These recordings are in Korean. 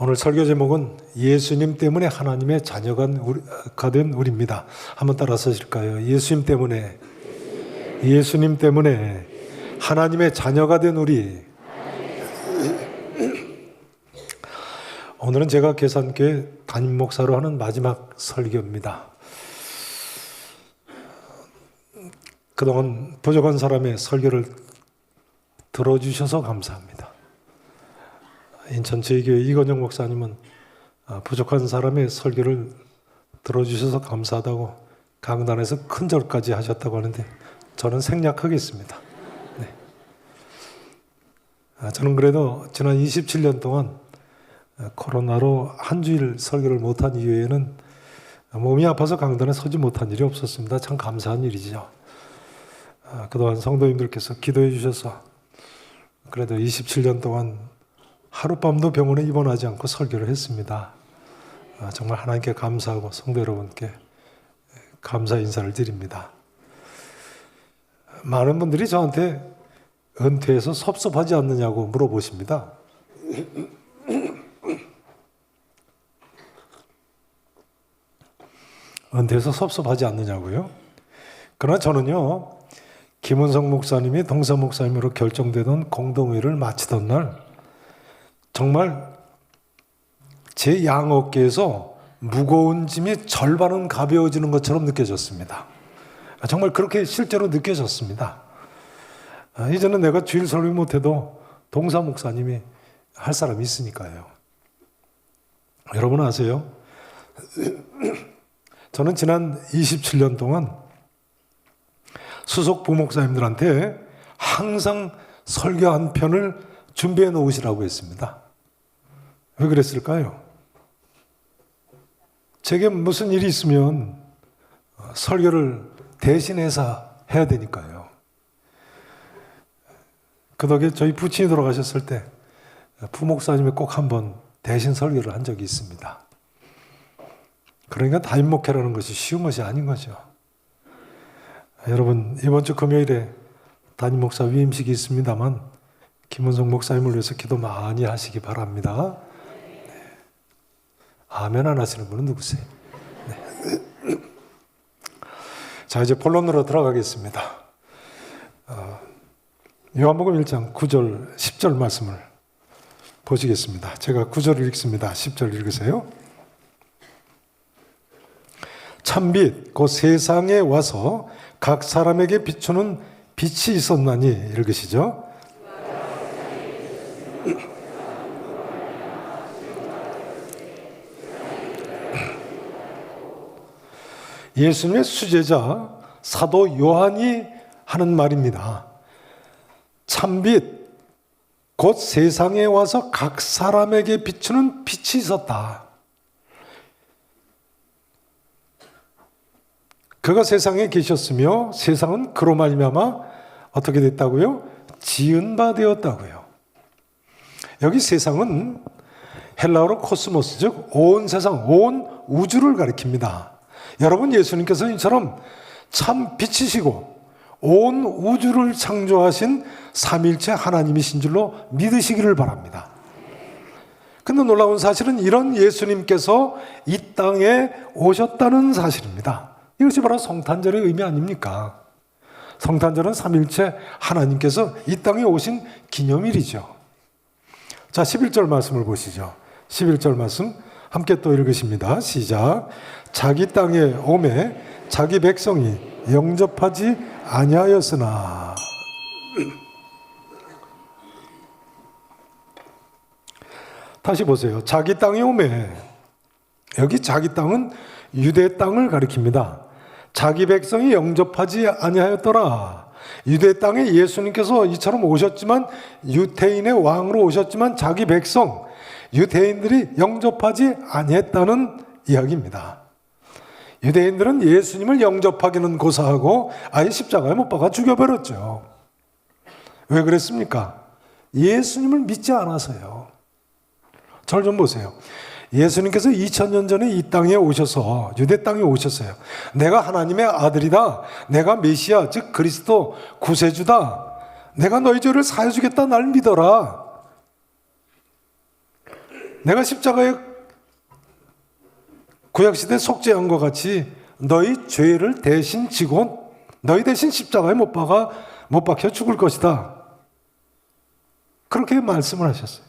오늘 설교 제목은 예수님 때문에 하나님의 자녀가 된 우리입니다. 한번 따라서 하실까요? 예수님 때문에 하나님의 자녀가 된 우리. 오늘은 제가 계산교회 담임 목사로 하는 마지막 설교입니다. 그동안 부족한 사람의 설교를 들어주셔서 감사합니다. 인천 제2교회 이건영 목사님은 부족한 사람의 설교를 들어주셔서 감사하다고 강단에서 큰 절까지 하셨다고 하는데 저는 생략하겠습니다. 네. 저는 그래도 지난 27년 동안 코로나로 한 주일 설교를 못한 이후에는 몸이 아파서 강단에 서지 못한 일이 없었습니다. 참 감사한 일이죠. 그동안 성도님들께서 기도해 주셔서 그래도 27년 동안 하룻밤도 병원에 입원하지 않고 설교를 했습니다. 정말 하나님께 감사하고 성도 여러분께 감사 인사를 드립니다. 많은 분들이 저한테 은퇴해서 섭섭하지 않느냐고 물어보십니다. 은퇴해서 섭섭하지 않느냐고요? 그러나 저는요, 김은성 목사님이 동사 목사님으로 결정되던 공동회를 마치던 날 정말 제 양어깨에서 무거운 짐이 절반은 가벼워지는 것처럼 느껴졌습니다. 정말 그렇게 실제로 느껴졌습니다. 이제는 내가 주일 설교 못해도 동사 목사님이 할 사람이 있으니까요. 여러분 아세요? 저는 지난 27년 동안 수석 부목사님들한테 항상 설교 한 편을 준비해 놓으시라고 했습니다. 왜 그랬을까요? 제게 무슨 일이 있으면 설교를 대신해서 해야 되니까요. 그 덕에 저희 부친이 돌아가셨을 때 부목사님이 꼭 한번 대신 설교를 한 적이 있습니다. 그러니까 담임 목회라는 것이 쉬운 것이 아닌 거죠. 여러분, 이번 주 금요일에 담임 목사 위임식이 있습니다만 김은성 목사님을 위해서 기도 많이 하시기 바랍니다. 네. 아멘 안 하시는 분은 누구세요? 네. 자, 이제 본론으로 들어가겠습니다. 요한복음 1장 9절, 10절 말씀을 보시겠습니다. 제가 9절을 읽습니다. 10절 읽으세요. 참빛 곧 세상에 와서 각 사람에게 비추는 빛이 있었나니, 읽으시죠. 예수님의 수제자 사도 요한이 하는 말입니다. 참빛 곧 세상에 와서 각 사람에게 비추는 빛이 있었다. 그가 세상에 계셨으며 세상은 그로 말미암아 어떻게 됐다고요? 지은 바 되었다고요. 여기 세상은 헬라어로 코스모스, 즉 온 세상, 온 우주를 가리킵니다. 여러분, 예수님께서 이처럼 참 빛이시고 온 우주를 창조하신 삼위일체 하나님이신 줄로 믿으시기를 바랍니다. 근데 놀라운 사실은 이런 예수님께서 이 땅에 오셨다는 사실입니다. 이것이 바로 성탄절의 의미 아닙니까? 성탄절은 삼위일체 하나님께서 이 땅에 오신 기념일이죠. 자, 11절 말씀을 보시죠. 11절 말씀 함께 또 읽으십니다. 시작. 자기 땅에 오매 자기 백성이 영접하지 아니하였으나. 다시 보세요. 자기 땅에 오매. 여기 자기 땅은 유대 땅을 가리킵니다. 자기 백성이 영접하지 아니하였더라. 유대 땅에 예수님께서 이처럼 오셨지만, 유대인의 왕으로 오셨지만 자기 백성, 유대인들이 영접하지 아니했다는 이야기입니다. 유대인들은 예수님을 영접하기는 고사하고 아예 십자가에 못 박아 죽여버렸죠. 왜 그랬습니까? 예수님을 믿지 않아서요. 절 좀 보세요. 예수님께서 2000년 전에 이 땅에 오셔서, 유대 땅에 오셨어요. 내가 하나님의 아들이다. 내가 메시아, 즉 그리스도 구세주다. 내가 너희 죄를 사해주겠다. 날 믿어라. 내가 십자가에 구약시대 속죄한과 같이 너희 죄를 대신 지고 너희 대신 십자가에 못 박혀 죽을 것이다. 그렇게 말씀을 하셨어요.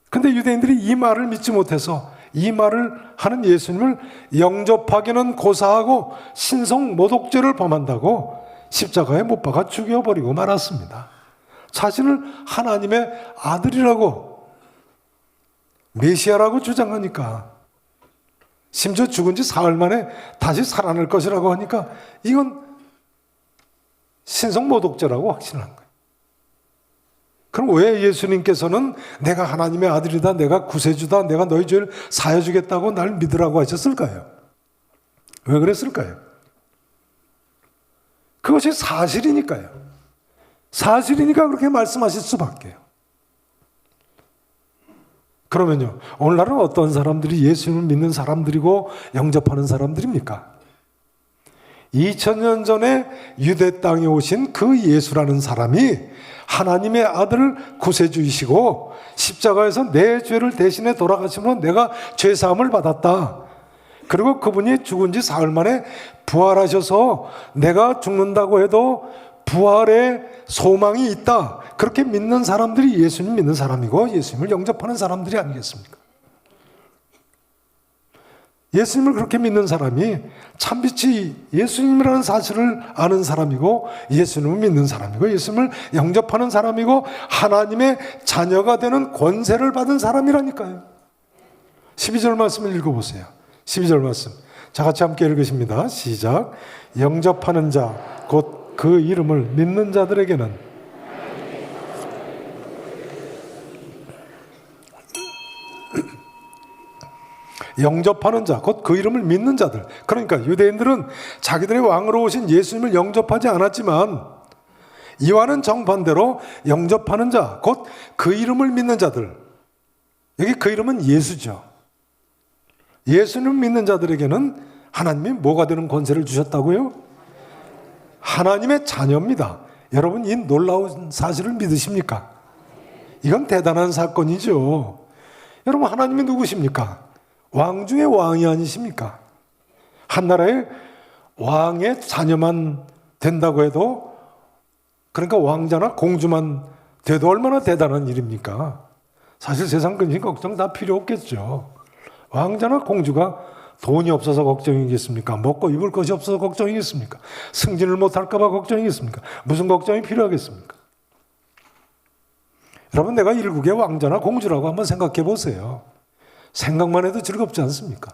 근데 유대인들이 이 말을 믿지 못해서 이 말을 하는 예수님을 영접하기는 고사하고 신성 모독죄를 범한다고 십자가에 못 박아 죽여버리고 말았습니다. 자신을 하나님의 아들이라고 메시아라고 주장하니까, 심지어 죽은 지 사흘 만에 다시 살아날 것이라고 하니까 이건 신성 모독죄라고 확신한 거예요. 그럼 왜 예수님께서는 내가 하나님의 아들이다, 내가 구세주다, 내가 너희 죄를 사해 주겠다고 날 믿으라고 하셨을까요? 왜 그랬을까요? 그것이 사실이니까요. 사실이니까 그렇게 말씀하실 수밖에요. 그러면요, 오늘날은 어떤 사람들이 예수님을 믿는 사람들이고 영접하는 사람들입니까? 2000년 전에 유대 땅에 오신 그 예수라는 사람이 하나님의 아들 구세주이시고 십자가에서 내 죄를 대신해 돌아가심으로 내가 죄사함을 받았다. 그리고 그분이 죽은 지 사흘 만에 부활하셔서 내가 죽는다고 해도 부활의 소망이 있다. 그렇게 믿는 사람들이 예수님 믿는 사람이고 예수님을 영접하는 사람들이 아니겠습니까? 예수님을 그렇게 믿는 사람이 참빛이 예수님이라는 사실을 아는 사람이고 예수님을 믿는 사람이고 예수님을 영접하는 사람이고 하나님의 자녀가 되는 권세를 받은 사람이라니까요. 12절 말씀을 읽어보세요. 12절 말씀. 자, 같이 함께 읽으십니다. 시작. 영접하는 자, 곧 그 이름을 믿는 자들에게는 영접하는 자, 곧 그 이름을 믿는 자들. 그러니까 유대인들은 자기들의 왕으로 오신 예수님을 영접하지 않았지만 이와는 정반대로 영접하는 자, 곧 그 이름을 믿는 자들. 여기 그 이름은 예수죠. 예수님을 믿는 자들에게는 하나님이 뭐가 되는 권세를 주셨다고요? 하나님의 자녀입니다. 여러분, 이 놀라운 사실을 믿으십니까? 이건 대단한 사건이죠. 여러분, 하나님이 누구십니까? 왕 중에 왕이 아니십니까? 한 나라의 왕의 자녀만 된다고 해도, 그러니까 왕자나 공주만 돼도 얼마나 대단한 일입니까? 사실 세상 근심 걱정 다 필요 없겠죠. 왕자나 공주가 돈이 없어서 걱정이겠습니까? 먹고 입을 것이 없어서 걱정이겠습니까? 승진을 못할까 봐 걱정이겠습니까? 무슨 걱정이 필요하겠습니까? 여러분, 내가 일국의 왕자나 공주라고 한번 생각해 보세요. 생각만 해도 즐겁지 않습니까?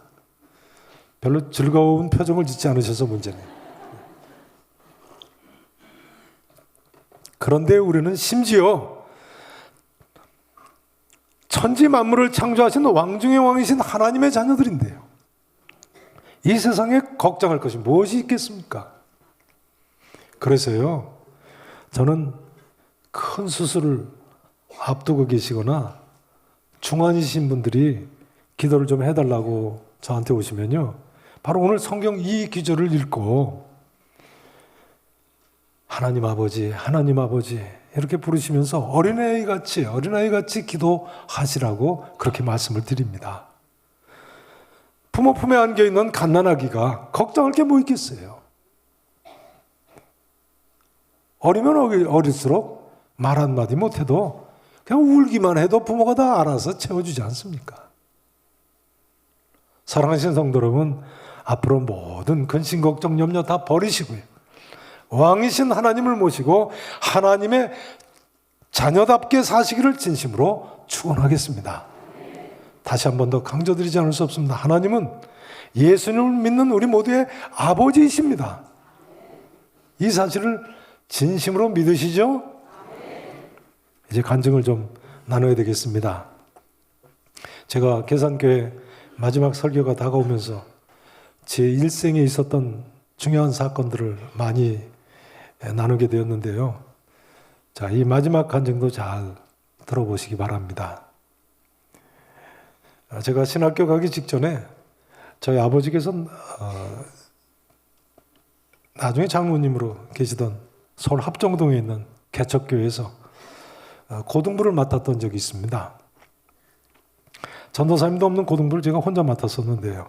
별로 즐거운 표정을 짓지 않으셔서 문제네요. 그런데 우리는 심지어 천지 만물을 창조하신 왕 중의 왕이신 하나님의 자녀들인데요. 이 세상에 걱정할 것이 무엇이 있겠습니까? 그래서요, 저는 큰 수술을 앞두고 계시거나 중환이신 분들이 기도를 좀 해달라고 저한테 오시면요, 바로 오늘 성경 이 기절을 읽고 하나님 아버지, 하나님 아버지 이렇게 부르시면서 어린아이같이 기도하시라고 그렇게 말씀을 드립니다. 부모 품에 안겨있는 갓난아기가 걱정할 게 뭐 있겠어요? 어리면 어릴수록 말 한마디 못해도 그냥 울기만 해도 부모가 다 알아서 채워주지 않습니까? 사랑하시는 성도 여러분, 앞으로 모든 근심, 걱정, 염려 다 버리시고요, 왕이신 하나님을 모시고 하나님의 자녀답게 사시기를 진심으로 축원하겠습니다. 다시 한 번 더 강조드리지 않을 수 없습니다. 하나님은 예수님을 믿는 우리 모두의 아버지이십니다. 이 사실을 진심으로 믿으시죠? 이제 간증을 좀 나눠야 되겠습니다. 제가 계산교회 마지막 설교가 다가오면서 제 일생에 있었던 중요한 사건들을 많이 나누게 되었는데요. 자, 이 마지막 간증도 잘 들어보시기 바랍니다. 제가 신학교 가기 직전에 저희 아버지께서 나중에 장로님으로 계시던 서울 합정동에 있는 개척교회에서 고등부를 맡았던 적이 있습니다. 전도사님도 없는 고등부를 제가 혼자 맡았었는데요.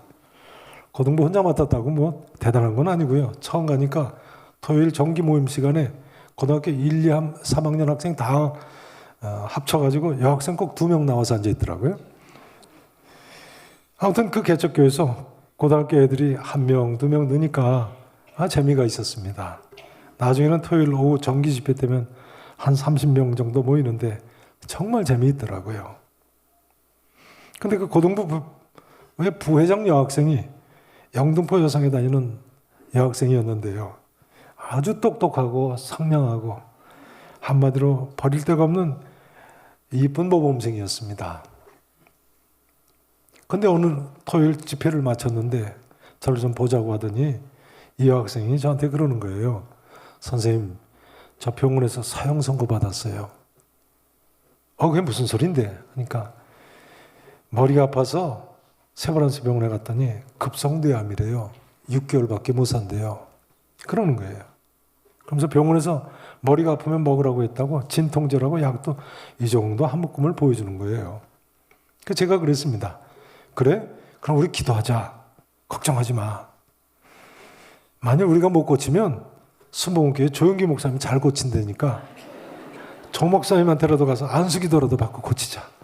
고등부 혼자 맡았다고 뭐 대단한 건 아니고요. 처음 가니까 토요일 정기 모임 시간에 고등학교 1, 2, 3학년 학생 다 합쳐가지고 여학생 꼭 2명 나와서 앉아 있더라고요. 아무튼 그 개척교회에서 고등학교 애들이 1명, 2명 느니까 재미가 있었습니다. 나중에는 토요일 오후 정기 집회 때면 한 30명 정도 모이는데 정말 재미있더라고요. 근데 그 고등부 부회장 여학생이 영등포 여상에 다니는 여학생이었는데요. 아주 똑똑하고 상냥하고 한마디로 버릴 데가 없는 이쁜 모범생이었습니다. 근데 어느 토요일 집회를 마쳤는데 저를 좀 보자고 하더니 이 여학생이 저한테 그러는 거예요. 선생님, 저 병원에서 사형 선고 받았어요. 그게 무슨 소린데? 그러니까 머리가 아파서 세브란스 병원에 갔더니 급성대암이래요. 6개월밖에 못 산대요. 그러는 거예요. 그러면서 병원에서 머리가 아프면 먹으라고 했다고 진통제라고 약도 이 정도 한 묶음을 보여주는 거예요. 그래서 제가 그랬습니다. 그래? 그럼 우리 기도하자. 걱정하지 마. 만약 우리가 못 고치면 순복음교회 조영기 목사님이 잘 고친다니까 조 목사님한테라도 가서 안수기도라도 받고 고치자.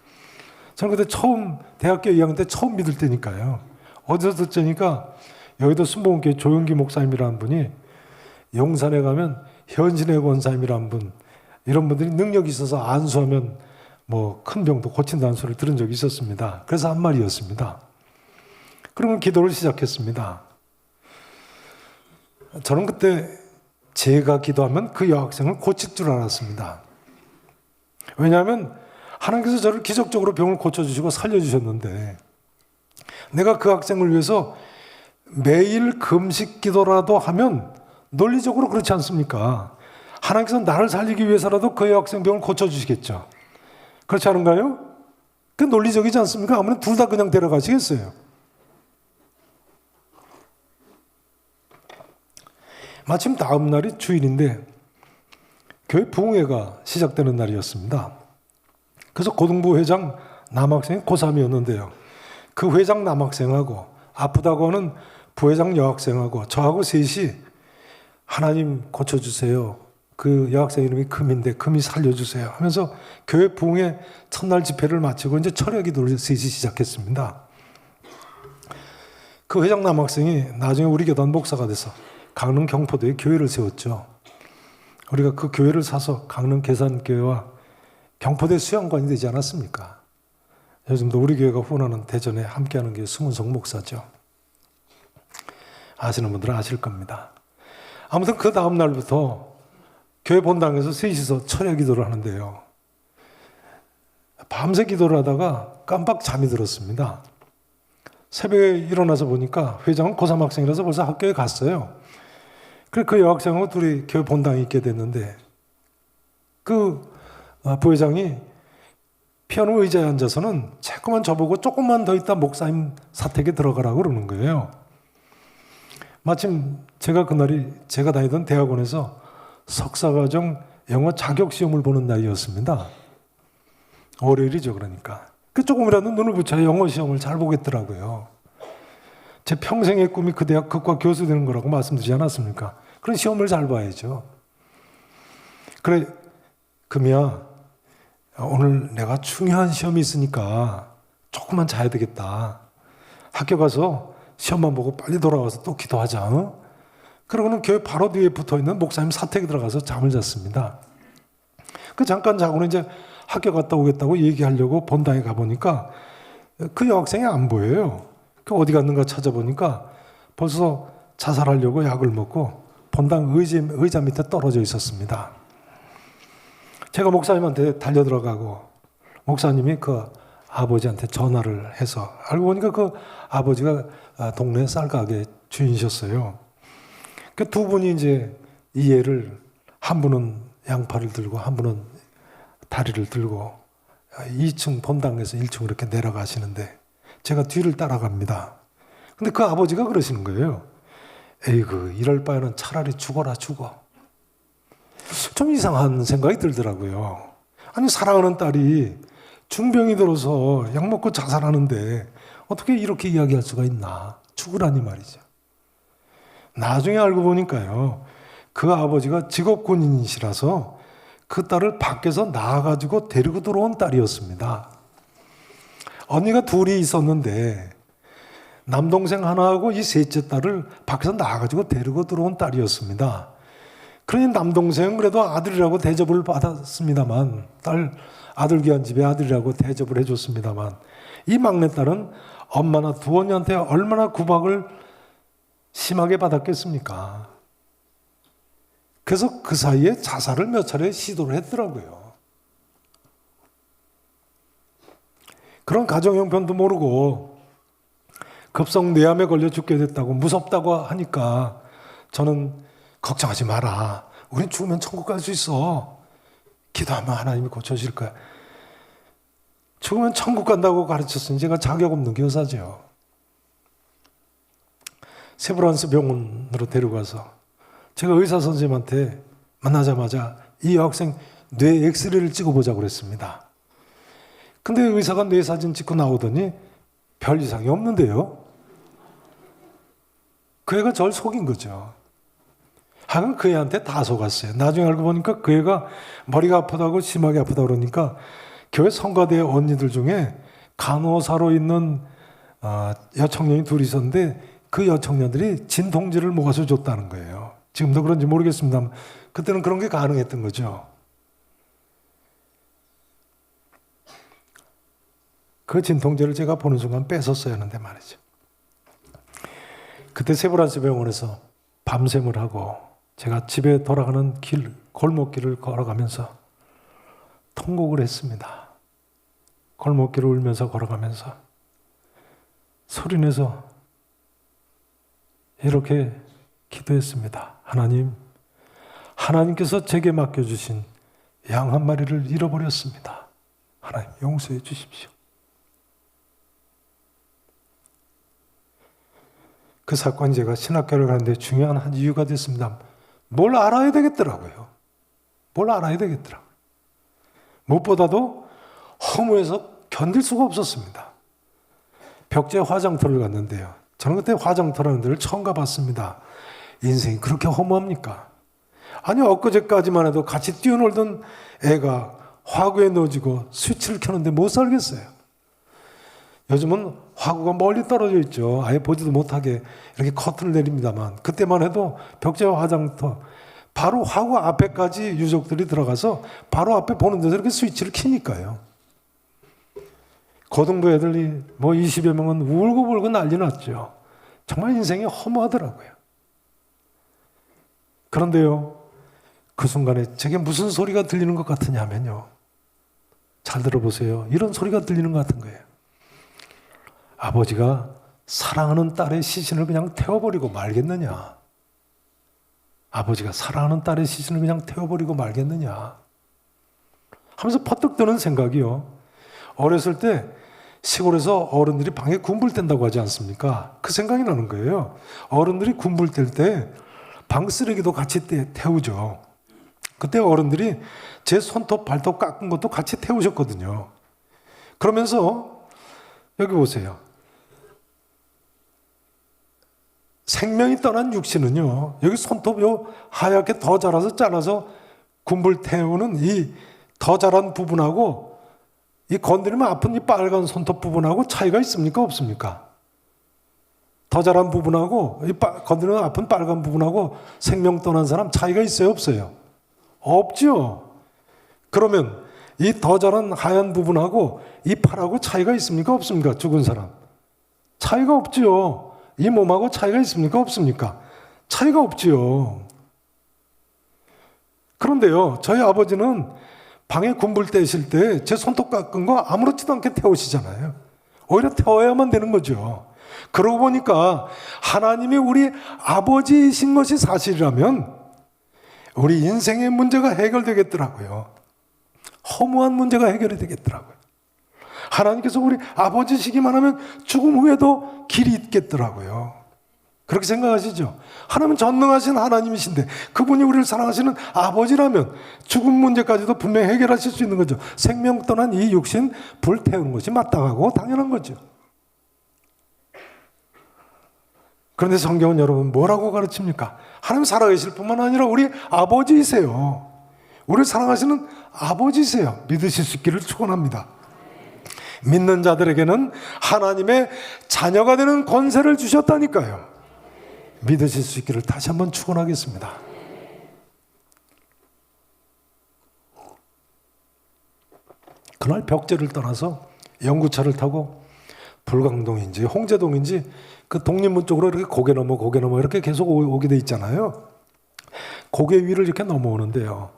저는 그때 처음 대학교 2학년 때 처음 믿을 때니까요. 어디서 듣자니까 여의도 순복음교회 조영기 목사님이라는 분이 용산에 가면 현신의 권사님이라는 분, 이런 분들이 능력이 있어서 안수하면 뭐 큰 병도 고친다는 소리를 들은 적이 있었습니다. 그래서 한 말이었습니다. 그러면 기도를 시작했습니다. 저는 그때 제가 기도하면 그 여학생을 고칠 줄 알았습니다. 왜냐하면 하나님께서 저를 기적적으로 병을 고쳐주시고 살려주셨는데 내가 그 학생을 위해서 매일 금식 기도라도 하면 논리적으로 그렇지 않습니까? 하나님께서 나를 살리기 위해서라도 그 여학생 병을 고쳐주시겠죠. 그렇지 않은가요? 그 논리적이지 않습니까? 아무래도 둘 다 그냥 데려가시겠어요. 마침 다음 날이 주일인데 교회 부흥회가 시작되는 날이었습니다. 그래서 고등부 회장 남학생이 고3이었는데요. 그 회장 남학생하고 아프다고 하는 부회장 여학생하고 저하고 셋이 하나님 고쳐주세요. 그 여학생 이름이 금인데 금이 살려주세요 하면서 교회 부흥회 첫날 집회를 마치고 이제 철야 기도를 셋이 시작했습니다. 그 회장 남학생이 나중에 우리 교단 목사가 돼서 강릉 경포도에 교회를 세웠죠. 우리가 그 교회를 사서 강릉 계산교회와 경포대 수양관이 되지 않았습니까? 요즘도 우리 교회가 후원하는 대전에 함께하는 게 수문성 목사죠. 아시는 분들은 아실 겁니다. 아무튼 그 다음 날부터 교회 본당에서 셋이서 철야 기도를 하는데요. 밤새 기도를 하다가 깜빡 잠이 들었습니다. 새벽에 일어나서 보니까 회장은 고3 학생이라서 벌써 학교에 갔어요. 그래서 그 여학생하고 둘이 교회 본당에 있게 됐는데 그 부회장이 피아노 의자에 앉아서는 자꾸만 저보고 조금만 더 있다 목사님 사택에 들어가라고 그러는 거예요. 마침 제가 그날이 제가 다니던 대학원에서 석사과정 영어 자격시험을 보는 날이었습니다. 월요일이죠, 그러니까. 그 조금이라도 눈을 붙여 영어 시험을 잘 보겠더라고요. 제 평생의 꿈이 그 대학 극과 교수 되는 거라고 말씀드리지 않았습니까? 그런 시험을 잘 봐야죠. 그래, 금이야, 오늘 내가 중요한 시험이 있으니까 조금만 자야 되겠다. 학교 가서 시험만 보고 빨리 돌아와서 또 기도하자. 어? 그러고는 교회 바로 뒤에 붙어있는 목사님 사택에 들어가서 잠을 잤습니다. 그 잠깐 자고는 이제 학교 갔다 오겠다고 얘기하려고 본당에 가보니까 그 여학생이 안 보여요. 그 어디 갔는가 찾아보니까 벌써 자살하려고 약을 먹고 본당 의자 밑에 떨어져 있었습니다. 제가 목사님한테 달려들어가고 목사님이 그 아버지한테 전화를 해서 알고 보니까 그 아버지가 동네 쌀가게 주인이셨어요. 그 두 분이 이제 이해를 한 분은 양팔을 들고 한 분은 다리를 들고 2층 본당에서 1층으로 이렇게 내려가시는데 제가 뒤를 따라갑니다. 근데 그 아버지가 그러시는 거예요. 에이그 이럴 바에는 차라리 죽어라 죽어. 좀 이상한 생각이 들더라고요. 아니 사랑하는 딸이 중병이 들어서 약 먹고 자살하는데 어떻게 이렇게 이야기할 수가 있나. 죽으라니 말이죠. 나중에 알고 보니까요, 그 아버지가 직업군인이시라서 그 딸을 밖에서 낳아가지고 데리고 들어온 딸이었습니다. 언니가 둘이 있었는데 남동생 하나하고 이 셋째 딸을 밖에서 낳아가지고 데리고 들어온 딸이었습니다. 그러니 남동생은 그래도 아들이라고 대접을 받았습니다만, 아들 귀한 집에 아들이라고 대접을 해줬습니다만, 이 막내딸은 엄마나 두언니한테 얼마나 구박을 심하게 받았겠습니까? 그래서 그 사이에 자살을 몇 차례 시도를 했더라고요. 그런 가정 형편도 모르고 급성 뇌암에 걸려 죽게 됐다고, 무섭다고 하니까 저는 걱정하지 마라. 우린 죽으면 천국 갈 수 있어. 기도하면 하나님이 고쳐줄 거야. 죽으면 천국 간다고 가르쳤으니 제가 자격 없는 교사죠. 세브란스 병원으로 데려가서 제가 의사 선생님한테 만나자마자 이 여학생 뇌 엑스레이를 찍어보자고 그랬습니다. 근데 의사가 뇌 사진 찍고 나오더니 별 이상이 없는데요. 그 애가 저를 속인 거죠. 하여간 그 애한테 다 속았어요. 나중에 알고 보니까 그 애가 머리가 아프다고 심하게 아프다 그러니까 교회 성가대 언니들 중에 간호사로 있는 여청년이 둘이 있었는데 그 여청년들이 진통제를 모아서 줬다는 거예요. 지금도 그런지 모르겠습니다. 그때는 그런 게 가능했던 거죠. 그 진통제를 제가 보는 순간 뺏었어야 하는데 말이죠. 그때 세브란스 병원에서 밤샘을 하고 제가 집에 돌아가는 골목길을 걸어가면서 통곡을 했습니다. 골목길을 울면서 걸어가면서 소리내서 이렇게 기도했습니다. 하나님께서 제게 맡겨주신 양 한 마리를 잃어버렸습니다. 하나님 용서해 주십시오. 그 사건이 제가 신학교를 가는데 중요한 한 이유가 됐습니다. 뭘 알아야 되겠더라고요. 무엇보다도 허무해서 견딜 수가 없었습니다. 벽제 화장터를 갔는데요. 저는 그때 화장터라는 데를 처음 가봤습니다. 인생이 그렇게 허무합니까? 아니 엊그제까지만 해도 같이 뛰어놀던 애가 화구에 넣어지고 스위치를 켜는데 못 살겠어요. 요즘은 화구가 멀리 떨어져 있죠. 아예 보지도 못하게 이렇게 커튼을 내립니다만 그때만 해도 벽제 화장터 바로 화구 앞에까지 유족들이 들어가서 바로 앞에 보는 데서 이렇게 스위치를 켜니까요. 고등부 애들이 뭐 20여 명은 울고불고 난리 났죠. 정말 인생이 허무하더라고요. 그런데요, 그 순간에 제게 무슨 소리가 들리는 것 같으냐면요. 잘 들어보세요. 이런 소리가 들리는 것 같은 거예요. 아버지가 사랑하는 딸의 시신을 그냥 태워버리고 말겠느냐. 아버지가 사랑하는 딸의 시신을 그냥 태워버리고 말겠느냐. 하면서 퍼뜩 드는 생각이요. 어렸을 때 시골에서 어른들이 방에 군불 뗀다고 하지 않습니까? 그 생각이 나는 거예요. 어른들이 군불 뗄 때 방 쓰레기도 같이 태우죠. 그때 어른들이 제 손톱 발톱 깎은 것도 같이 태우셨거든요. 그러면서 여기 보세요. 생명이 떠난 육신은요, 여기 손톱 요 하얗게 더 자라서 잘라서 군불 태우는 이 더 자란 부분하고 이 건드리면 아픈 이 빨간 손톱 부분하고 차이가 있습니까? 없습니까? 더 자란 부분하고 이 건드리면 아픈 빨간 부분하고 생명 떠난 사람 차이가 있어요? 없어요? 없죠. 그러면 이 더 자란 하얀 부분하고 이 팔하고 차이가 있습니까? 없습니까? 죽은 사람. 차이가 없죠. 이 몸하고 차이가 있습니까? 없습니까? 차이가 없지요. 그런데요, 저희 아버지는 방에 군불 떼실 때 제 손톱 깎은 거 아무렇지도 않게 태우시잖아요. 오히려 태워야만 되는 거죠. 그러고 보니까 하나님이 우리 아버지이신 것이 사실이라면 우리 인생의 문제가 해결되겠더라고요. 허무한 문제가 해결이 되겠더라고요. 하나님께서 우리 아버지시기만 하면 죽음 후에도 길이 있겠더라고요. 그렇게 생각하시죠? 하나님은 전능하신 하나님이신데 그분이 우리를 사랑하시는 아버지라면 죽음 문제까지도 분명히 해결하실 수 있는 거죠. 생명 떠난 이 육신 불태우는 것이 마땅하고 당연한 거죠. 그런데 성경은 여러분 뭐라고 가르칩니까? 하나님 살아계실 뿐만 아니라 우리 아버지이세요. 우리를 사랑하시는 아버지이세요. 믿으실 수 있기를 축원합니다. 믿는 자들에게는 하나님의 자녀가 되는 권세를 주셨다니까요. 믿으실 수 있기를 다시 한번 축원하겠습니다. 그날 벽제를 떠나서 연구차를 타고 불광동인지 홍제동인지 그 독립문 쪽으로 이렇게 고개 넘어 이렇게 계속 오게 돼 있잖아요. 고개 위를 이렇게 넘어오는데요.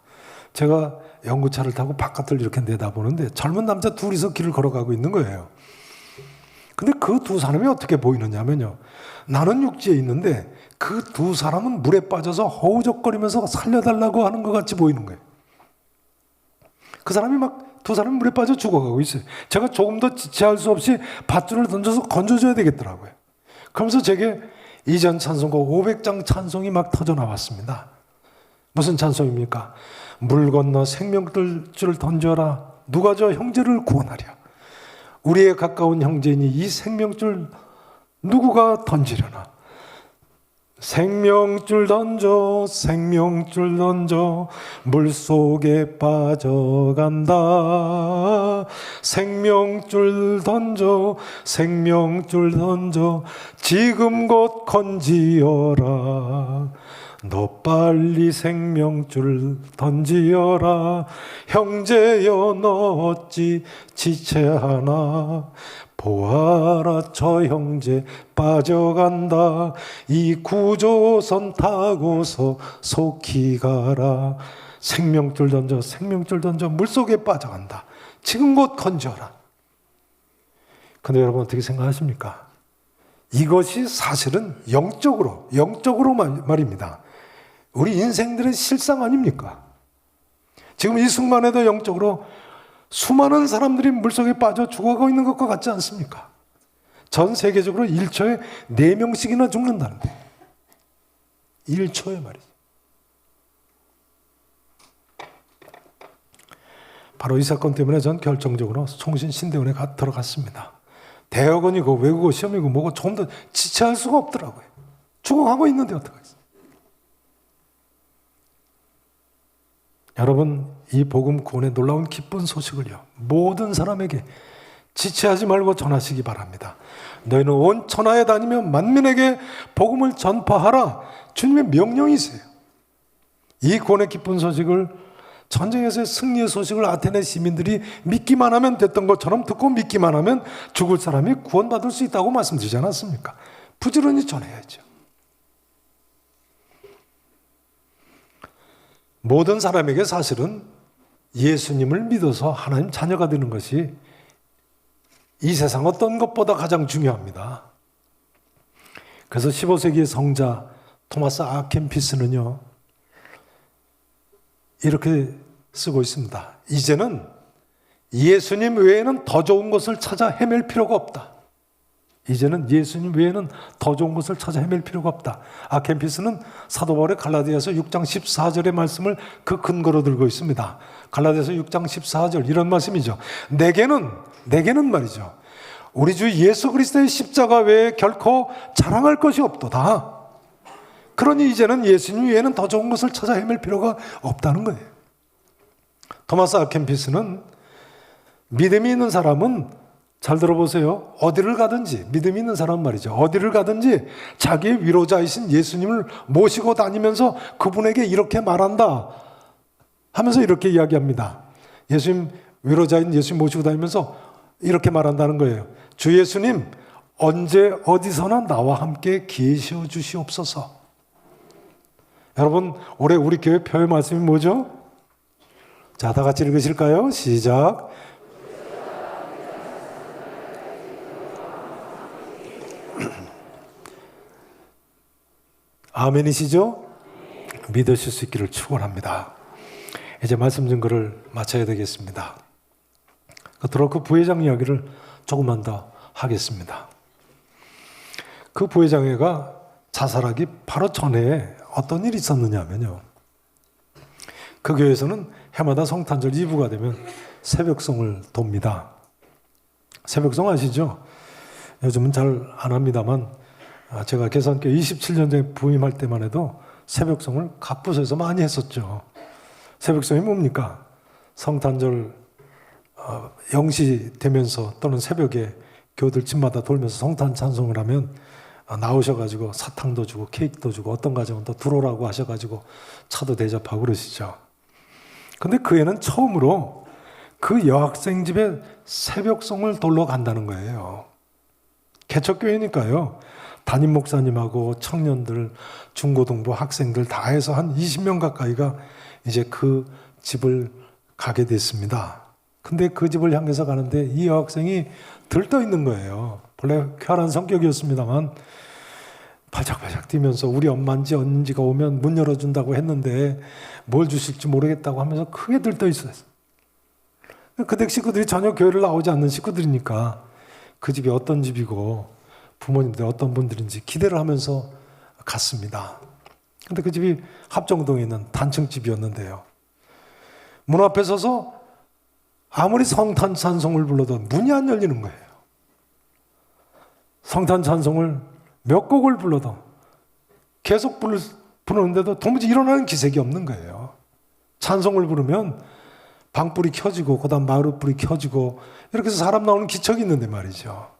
제가 연구차를 타고 바깥을 이렇게 내다보는데 젊은 남자 둘이서 길을 걸어가고 있는 거예요. 근데 그 두 사람이 어떻게 보이느냐면요. 나는 육지에 있는데 그 두 사람은 물에 빠져서 허우적거리면서 살려달라고 하는 것 같이 보이는 거예요. 그 사람이 두 사람이 물에 빠져 죽어가고 있어요. 제가 조금 더 지체할 수 없이 밧줄을 던져서 건져줘야 되겠더라고요. 그러면서 제게 이전 찬송가 500장 찬송이 막 터져 나왔습니다. 무슨 찬송입니까? 물 건너 생명줄을 던져라. 누가 저 형제를 구원하랴. 우리의 가까운 형제니 이 생명줄 누구가 던지려나. 생명줄 던져 생명줄 던져 물속에 빠져간다. 생명줄 던져 생명줄 던져 지금 곧 건지어라. 너 빨리 생명줄 던지어라. 형제여 너 어찌 지체하나. 보아라 저 형제 빠져간다. 이 구조선 타고서 속히 가라. 생명줄 던져 생명줄 던져 물속에 빠져간다. 지금 곧 건져라. 근데 여러분 어떻게 생각하십니까? 이것이 사실은 영적으로 말입니다. 우리 인생들의 실상 아닙니까? 지금 이 순간에도 영적으로 수많은 사람들이 물속에 빠져 죽어가고 있는 것과 같지 않습니까? 전 세계적으로 1초에 4명씩이나 죽는다는데 1초에 말이죠. 바로 이 사건 때문에 전 결정적으로 총신신대원에 들어갔습니다. 대학원이고 외국어 시험이고 뭐고 조금 더 지체할 수가 없더라고요. 죽어가고 있는데 어떡하겠어요? 여러분, 이 복음 구원의 놀라운 기쁜 소식을요, 모든 사람에게 지체하지 말고 전하시기 바랍니다. 너희는 온 천하에 다니며 만민에게 복음을 전파하라. 주님의 명령이세요. 이 구원의 기쁜 소식을 전쟁에서의 승리의 소식을 아테네 시민들이 믿기만 하면 됐던 것처럼 듣고 믿기만 하면 죽을 사람이 구원받을 수 있다고 말씀드리지 않았습니까? 부지런히 전해야죠. 모든 사람에게 사실은 예수님을 믿어서 하나님 자녀가 되는 것이 이 세상 어떤 것보다 가장 중요합니다. 그래서 15세기의 성자 토마스 아켄피스는요, 이렇게 쓰고 있습니다. 이제는 예수님 외에는 더 좋은 것을 찾아 헤맬 필요가 없다. 이제는 예수님 외에는 더 좋은 것을 찾아 헤맬 필요가 없다. 아켄피스는 사도 바울의 갈라디아서 6장 14절의 말씀을 그 근거로 들고 있습니다. 갈라디아서 6장 14절 이런 말씀이죠. 내게는 말이죠, 우리 주 예수 그리스도의 십자가 외에 결코 자랑할 것이 없도다. 그러니 이제는 예수님 외에는 더 좋은 것을 찾아 헤맬 필요가 없다는 거예요. 토마스 아켄피스는 믿음이 있는 사람은, 잘 들어보세요, 어디를 가든지, 믿음이 있는 사람 말이죠, 어디를 가든지 자기의 위로자이신 예수님을 모시고 다니면서 그분에게 이렇게 말한다 하면서 이렇게 이야기합니다. 예수님, 위로자인 예수님 모시고 다니면서 이렇게 말한다는 거예요. 주 예수님, 언제 어디서나 나와 함께 계시어 주시옵소서. 여러분, 올해 우리 교회 표의 말씀이 뭐죠? 자, 다 같이 읽으실까요? 시작. 아멘이시죠? 믿으실 수 있기를 축원합니다. 이제 말씀 증거를 마쳐야 되겠습니다. 끝으로 그 부회장 이야기를 조금만 더 하겠습니다. 그 부회장회가 자살하기 바로 전에 어떤 일이 있었느냐면요. 그 교회에서는 해마다 성탄절 2부가 되면 새벽송을 돕니다. 새벽송 아시죠? 요즘은 잘 안 합니다만 제가 계산교 27년 전에 부임할 때만 해도 새벽송을 갑부서에서 많이 했었죠. 새벽송이 뭡니까? 성탄절 0시 되면서 또는 새벽에 교우들 집마다 돌면서 성탄 찬송을 하면 나오셔가지고 사탕도 주고 케이크도 주고 어떤 가정은 또 들어오라고 하셔가지고 차도 대접하고 그러시죠. 근데 그 애는 처음으로 그 여학생 집에 새벽송을 돌러 간다는 거예요. 개척교회니까요. 담임 목사님하고 청년들, 중고등부 학생들 다 해서 한 20명 가까이가 이제 그 집을 가게 됐습니다. 근데 그 집을 향해서 가는데 이 여학생이 들떠 있는 거예요. 원래 쾌활한 성격이었습니다만 발작발작 뛰면서 우리 엄마인지 언니인지가 오면 문 열어준다고 했는데 뭘 주실지 모르겠다고 하면서 크게 들떠 있어요. 그 댁 식구들이 전혀 교회를 나오지 않는 식구들이니까 그 집이 어떤 집이고 부모님들이 어떤 분들인지 기대를 하면서 갔습니다. 근데 그 집이 합정동에 있는 단층 집이었는데요. 문 앞에 서서 아무리 성탄 찬송을 불러도 문이 안 열리는 거예요. 성탄 찬송을 몇 곡을 불러도 계속 부르는데도 도무지 일어나는 기색이 없는 거예요. 찬송을 부르면 방불이 켜지고 그다음 마룻불이 켜지고 이렇게 해서 사람 나오는 기척이 있는데 말이죠.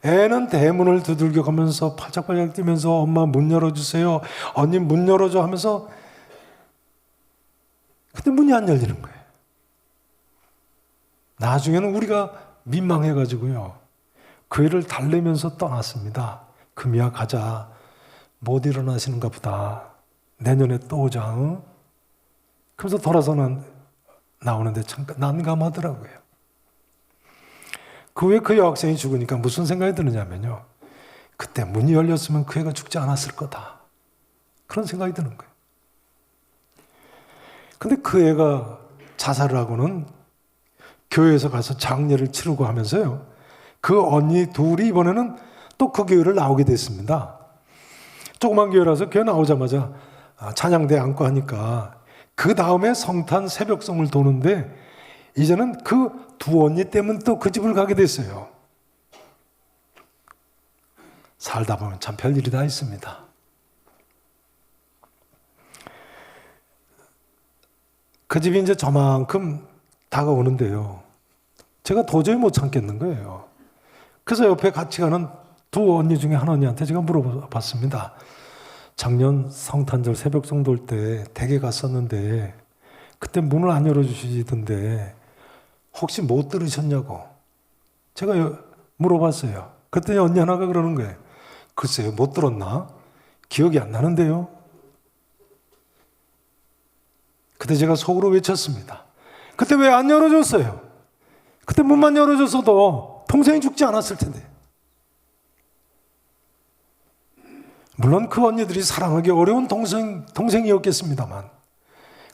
애는 대문을 두들겨 가면서 팔짝팔짝 뛰면서 엄마 문 열어주세요. 언니 문 열어줘 하면서 근데 문이 안 열리는 거예요. 나중에는 우리가 민망해가지고요. 그 애를 달래면서 떠났습니다. 금이야 가자. 못 일어나시는가 보다. 내년에 또 오자. 응? 그래서 돌아서 나오는데 참 난감하더라고요. 그 후에 그 여학생이 죽으니까 무슨 생각이 드느냐면요. 그때 문이 열렸으면 그 애가 죽지 않았을 거다. 그런 생각이 드는 거예요. 근데 그 애가 자살을 하고는 교회에서 가서 장례를 치르고 하면서요. 그 언니 둘이 이번에는 또 그 교회를 나오게 됐습니다. 조그만 교회라서 교회 나오자마자 찬양대 앉고 하니까 그 다음에 성탄 새벽송을 도는데 이제는 그 두 언니 때문에 또 그 집을 가게 됐어요. 살다 보면 참 별일이 다 있습니다. 그 집이 이제 저만큼 다가오는데요. 제가 도저히 못 참겠는 거예요. 그래서 옆에 같이 가는 두 언니 중에 한 언니한테 제가 물어봤습니다. 작년 성탄절 새벽송 돌 때 댁에 갔었는데 그때 문을 안 열어주시던데 혹시 못 들으셨냐고 제가 물어봤어요. 그랬더니 언니 하나가 그러는 거예요. 글쎄요, 못 들었나? 기억이 안 나는데요. 그때 제가 속으로 외쳤습니다. 그때 왜 안 열어줬어요? 그때 문만 열어줬어도 동생이 죽지 않았을 텐데. 물론 그 언니들이 사랑하기 어려운 동생이었겠습니다만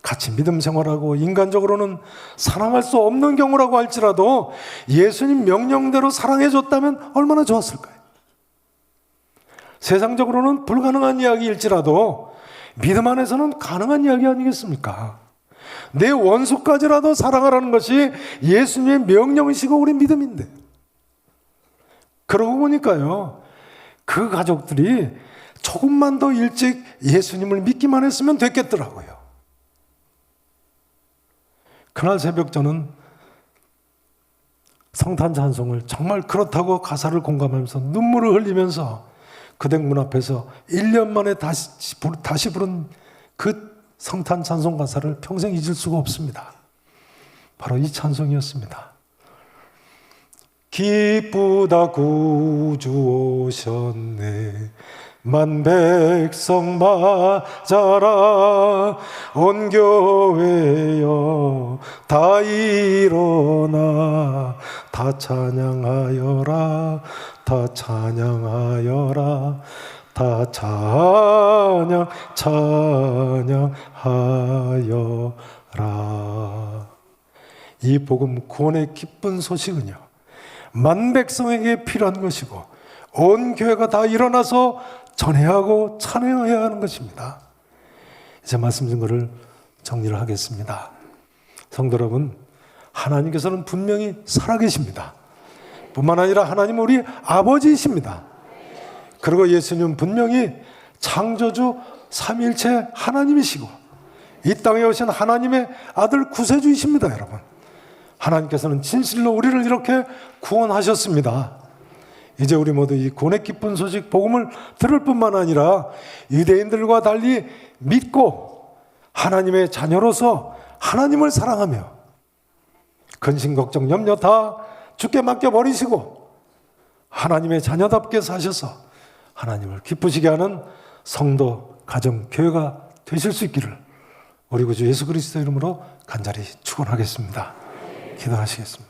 같이 믿음 생활하고 인간적으로는 사랑할 수 없는 경우라고 할지라도 예수님 명령대로 사랑해줬다면 얼마나 좋았을까요? 세상적으로는 불가능한 이야기일지라도 믿음 안에서는 가능한 이야기 아니겠습니까? 내 원수까지라도 사랑하라는 것이 예수님의 명령이시고 우리 믿음인데 그러고 보니까요. 그 가족들이 조금만 더 일찍 예수님을 믿기만 했으면 됐겠더라고요. 그날 새벽 저는 성탄 찬송을 정말 그렇다고 가사를 공감하면서 눈물을 흘리면서 그 댁 문 앞에서 1년 만에 다시 부른 그 성탄 찬송 가사를 평생 잊을 수가 없습니다. 바로 이 찬송이었습니다. 기쁘다 구주 오셨네 만백성 맞아라 온 교회여 다 일어나 다 찬양하여라 다 찬양하여라 다 찬양하여라. 이 복음 구원의 기쁜 소식은요 만백성에게 필요한 것이고 온 교회가 다 일어나서 전해야 하고 찬양해야 하는 것입니다. 이제 말씀드린 것을 정리를 하겠습니다. 성도 여러분, 하나님께서는 분명히 살아계십니다. 뿐만 아니라 하나님은 우리 아버지이십니다. 그리고 예수님은 분명히 창조주 삼위일체 하나님이시고 이 땅에 오신 하나님의 아들 구세주이십니다. 여러분, 하나님께서는 진실로 우리를 이렇게 구원하셨습니다. 이제 우리 모두 이 구원의 기쁜 소식 복음을 들을 뿐만 아니라 유대인들과 달리 믿고 하나님의 자녀로서 하나님을 사랑하며 근심 걱정 염려 다 주께 맡겨버리시고 하나님의 자녀답게 사셔서 하나님을 기쁘시게 하는 성도, 가정, 교회가 되실 수 있기를 우리 구주 예수 그리스도 이름으로 간절히 축원하겠습니다. 기도하시겠습니다.